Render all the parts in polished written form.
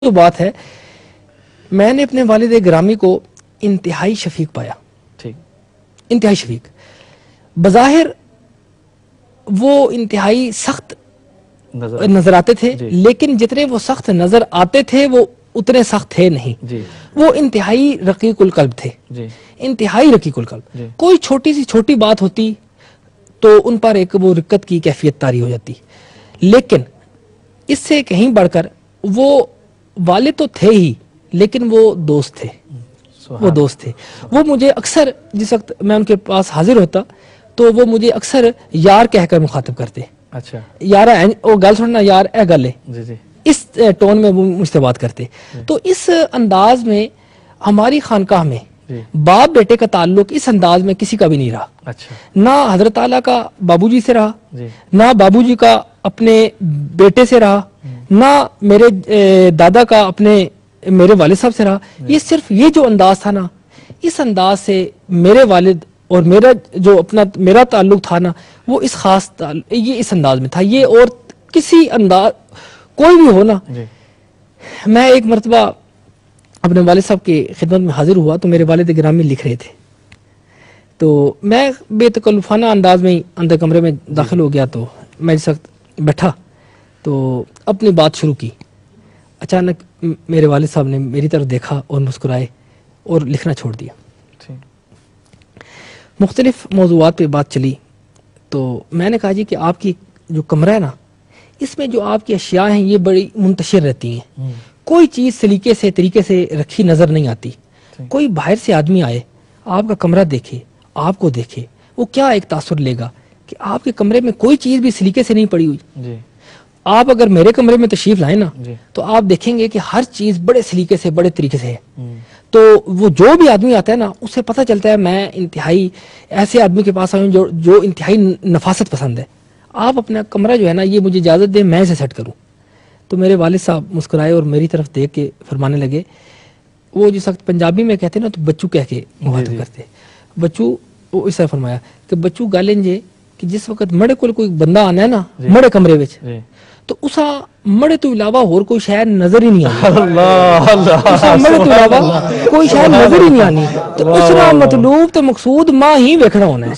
جو بات ہے، میں نے اپنے والد گرامی کو انتہائی شفیق پایا، ٹھیک، انتہائی شفیق. بظاہر وہ انتہائی سخت نظر آتے تھے، لیکن جتنے وہ سخت نظر آتے تھے وہ اتنے سخت تھے نہیں. وہ انتہائی رقیق القلب تھے، انتہائی رقیق القلب. کوئی چھوٹی سی چھوٹی بات ہوتی تو ان پر ایک وہ رقت کی کیفیت طاری ہو جاتی. لیکن اس سے کہیں بڑھ کر وہ والد تو تھے ہی، لیکن وہ دوست تھے. وہ دوست تھے. وہ مجھے اکثر جس وقت میں ان کے پاس حاضر ہوتا تو وہ مجھے اکثر یار کہہ کر مخاطب کرتے. اچھا، یار وہ گل سننا، یار اے گل ہے، جی جی، اس ٹون میں وہ مجھ سے بات کرتے. تو اس انداز میں ہماری خانقاہ میں باپ بیٹے کا تعلق اس انداز میں کسی کا بھی نہیں رہا. اچھا، نہ حضرت تعالیٰ کا بابو جی سے رہا، جی، نہ بابو جی کا اپنے بیٹے سے رہا، نہ میرے دادا کا اپنے میرے والد صاحب سے رہا. یہ صرف یہ جو انداز تھا نا، اس انداز سے میرے والد اور میرا جو اپنا میرا تعلق تھا نا، وہ اس خاص یہ اس انداز میں تھا. یہ اور کسی انداز کوئی بھی ہو نا. میں ایک مرتبہ اپنے والد صاحب کی خدمت میں حاضر ہوا تو میرے والد گرامی لکھ رہے تھے، تو میں بے تکلفانہ انداز میں اندر کمرے میں داخل ہو گیا. تو میں اس وقت بیٹھا تو اپنی بات شروع کی. اچانک میرے والد صاحب نے میری طرف دیکھا اور مسکرائے اور لکھنا چھوڑ دیا. مختلف موضوعات پہ بات چلی تو میں نے کہا جی کہ آپ کی جو کمرہ ہے نا، اس میں جو آپ کی اشیاء ہیں یہ بڑی منتشر رہتی ہیں. کوئی چیز سلیقے سے طریقے سے رکھی نظر نہیں آتی. کوئی باہر سے آدمی آئے، آپ کا کمرہ دیکھے، آپ کو دیکھے، وہ کیا ایک تاثر لے گا کہ آپ کے کمرے میں کوئی چیز بھی سلیقے سے نہیں پڑی ہوئی. آپ اگر میرے کمرے میں تشریف لائیں نا تو آپ دیکھیں گے کہ ہر چیز بڑے سلیقے سے بڑے طریقے سے ہے. تو وہ جو بھی آدمی آتا ہے نا، اس سے پتہ چلتا ہے میں انتہائی ایسے آدمی کے پاس آؤں جو انتہائی نفاست پسند ہے. آپ اپنا کمرہ جو ہے نا یہ مجھے اجازت دیں میں اسے سیٹ کروں. تو میرے والد صاحب مسکرائے اور میری طرف دیکھ کے فرمانے لگے، وہ جس وقت پنجابی میں کہتے ہیں نا تو بچو کہہ کے مخاطب کرتے. بچو، وہ اس طرح فرمایا کہ بچو گل انج ہے کہ جس وقت مڑے کول کوئی بندہ آنا ہے نا مڑے کمرے وچ، تو اسا مڑے تو علاوہ اور کوئی شے نظر ہی نہیں آتی. اسا مڑے تو علاوہ کوئی شے نظر ہی نہیں آنی. تو اس دا مطلوب تے مقصود ماں ہی ویکھنا ہونا ہے،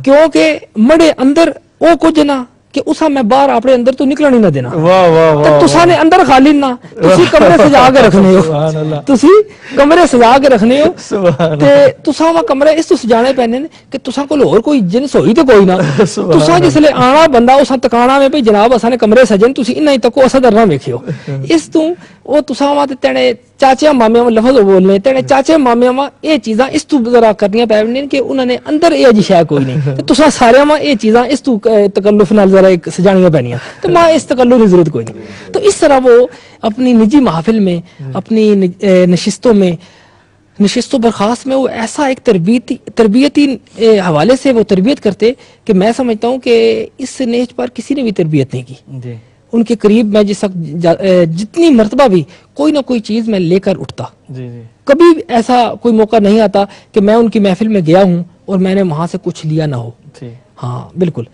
کیونکہ مڑے اندر او کچھ نہ کہ اسا میں باہر اپنے اندر تو نکلن ہی نہ دینا. تو تساں نے اندر خالی نہ، تسی کمرے سجا کے رکھنے ہو، تسی کمرے سجا کے رکھنے ہو تے تساں وا کمرے اس تو سجانے پینے کہ تساں کول اور کوئی جنس ہوئی تے کوئی نہ. تساں جس لے آنا بندہ اساں تکانا میں بھئی جناب اساں نے کمرے سجن، تسی انہاں ہی تکو اساں درنا ویکھیو. اس تو او تساں وا تے تینے چاچے مامے لفظ بولنے تینے چاچے مامے وا یہ چیزاں اس تو ذرا کرنیاں پے کہ انہوں نے اندر یہ جی شے کوئی نہیں. تے تساں سارے وا یہ چیزاں اس تو تکلف نال ذرا ایک سجانیاں پینیاں تو ماں اس تکلف کی ضرورت کوئی نہیں. تو اس طرح وہ اپنی نجی محافل میں، اپنی نشستوں برخاست میں وہ ایسا ایک تربیتی حوالے سے وہ تربیت کرتے کہ میں سمجھتا ہوں کہ اس نیچ پر کسی نے بھی تربیت نہیں کی. ان کے قریب میں جس وقت جتنی مرتبہ بھی کوئی نہ کوئی چیز میں لے کر اٹھتا. کبھی ایسا کوئی موقع نہیں آتا کہ میں ان کی محفل میں گیا ہوں اور میں نے وہاں سے کچھ لیا نہ ہو. ہاں بالکل.